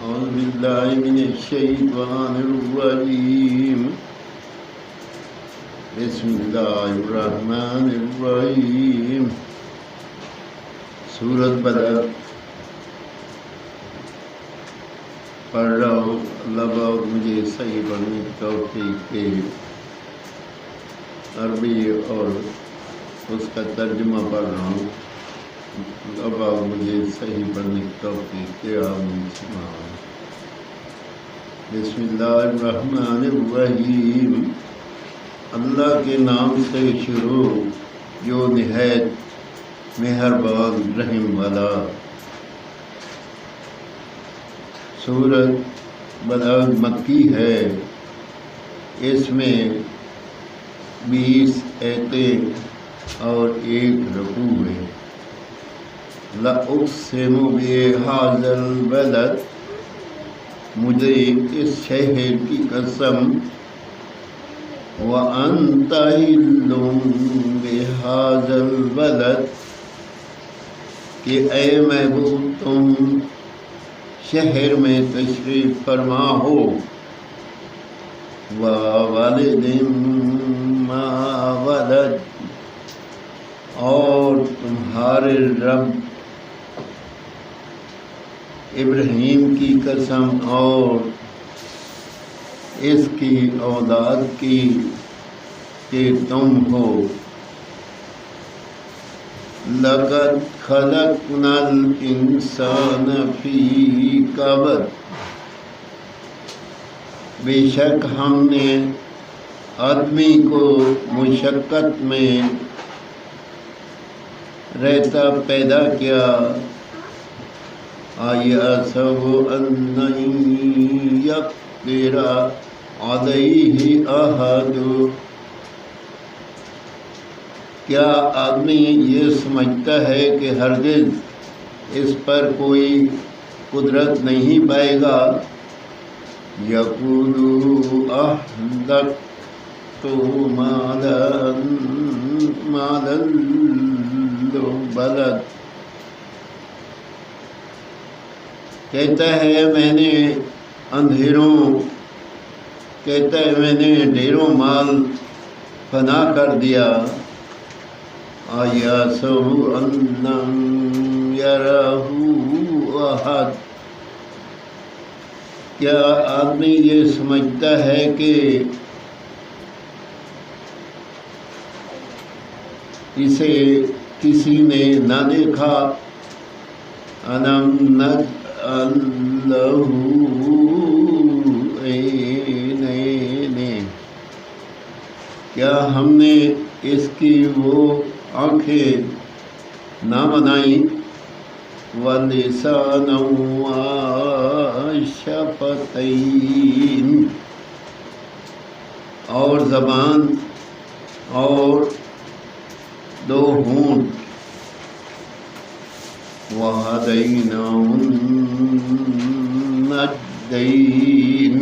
أعوذ بالله من الشيطان الرجيم بسم الله الرحمن الرحيم سورت بدر پڑھ رہا ہوں. اللہ پاک مجھے صحیح پڑھنے کی توفیق دے. عربی اور اس کا ترجمہ پڑھ رہا ہوں. اللہ پاک مجھے صحیح پڑھنے کی توفیق دے. آمین. بسم اللہ الرحمن الرحیم. اللہ کے نام سے شروع جو نہایت مہربان رحم والا. سورت بدر مکی ہے. اس میں 20 آیتیں اور 1 رکوع ہے. لَأُقْسِمُ بِهَٰذَا الْبَلَدِ، مجھے اس شہر کی قسم. وَأَنْتَ حِلٌّ بِهَٰذَا الْبَلَدِ، کہ اے محبوب تم شہر میں تشریف فرما ہو. وَوَالِدٍ مَّا وَلَدَ، اور تمہارے رب ابراہیم کی قسم اور اس کی اولاد کی کہ تم ہو. لَقَدْ خَلَقْنَا الْإِنسَانَ فِي كَبَدٍ، بے شک ہم نے آدمی کو مشقت میں رہتا پیدا کیا. أَيَحْسَبُ أَن لَّن يَقْدِرَ عَلَيْهِ أَحَدٌ، کیا آدمی یہ سمجھتا ہے کہ ہرگز اس پر کوئی قدرت نہیں پائے گا. يَقُولُ أَهْلَكْتُ مَالًا لُبَدًا، کہتا ہے میں نے ڈھیروں مال فنا کر دیا. أَيَحْسَبُ أَن لَّم يَرَهُ أَحَدٌ، کیا آدمی یہ سمجھتا ہے کہ اسے کسی نے نہ دیکھا. أَلَمْ نَجْعَل لَّهُ عَيْنَيْنِ، کیا ہم نے اس کی وہ آنکھیں نہ بنائیں. وَلِسَانًا وَشَفَتَيْنِ، اور زبان اور 2 ہونٹ. وَهَدَيْنَاهُ النَّجْدَيْنِ،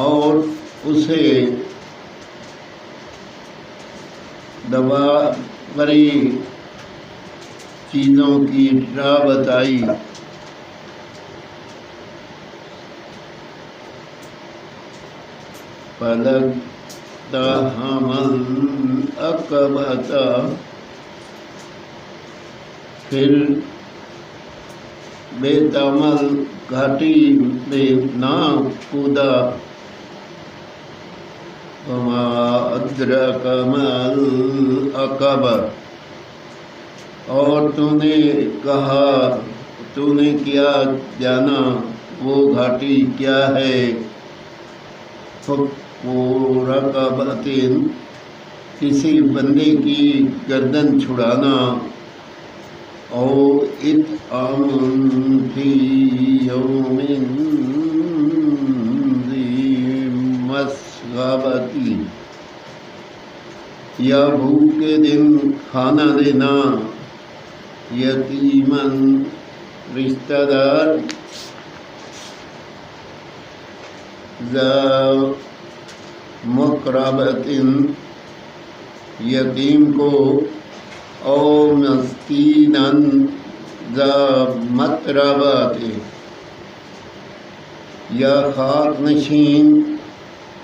اور اسے دبا بری چیزوں کی راہ بتائی. فَلَقْتَحَمَ الْعَقَبَةَ، پھر بے تامل گھاٹی میں نہ کودا. وَمَا أَدْرَاكَ مَا الْعَقَبَةُ، اور تو نے کیا جانا وہ گھاٹی کیا ہے. فَكُّ رَقَبَةٍ، کسی بندے کی گردن چھڑانا. او اطعام فی یوم ذی مسغبۃ، یا بھوک کے دن کھانا دینا. یتیماً، رشتہ دار. ذا مقربۃ، یتیم کو. او مسکیناً ذا متربۃ، یا خاک نشین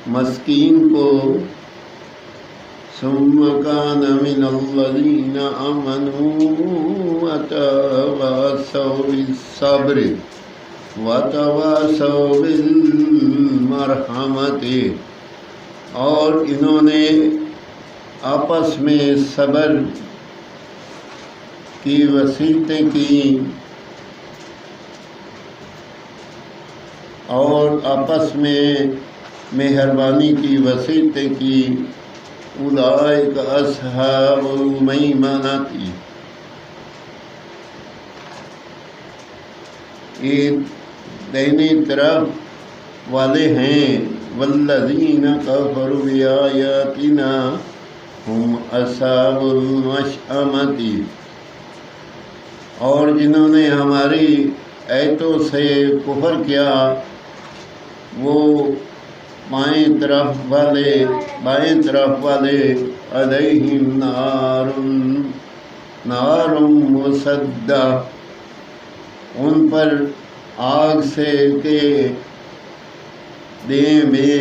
مسکین کو، ثم کان من الذین آمنوا وتواصوا بالصبر وتواصوا بالمرحمۃ، اور انہوں نے آپس میں صبر کی وصیتیں کی اور آپس میں مہربانی کی وصیتیں کی۔ اولئک اصحاب المیمنہ، یہ دائنی طرف والے ہیں۔ والذین کفروا بآیاتنا ہم اصحاب المشأمۃ، اور جنہوں نے ہماری آیتوں سے کفر کیا وہ بائیں طرف والے علیہم نار مصدہ، ان پر آگ سے کے دیں بے،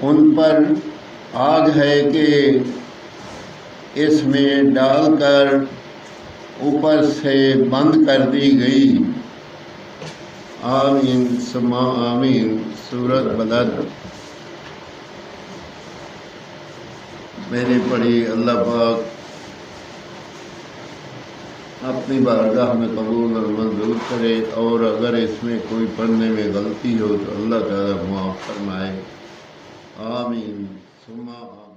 ان پر آگ ہے کہ اس میں ڈال کر اوپر سے بند کر دی گئی۔ آمین ثم آمین۔ سورۃ بلد میں نے پڑھی، اللہ پاک اپنی بارگاہ میں قبول اور منظور کرے، اور اگر اس میں کوئی پڑھنے میں غلطی ہو تو اللہ تعالیٰ معاف فرمائے۔ آمین ثم آمین۔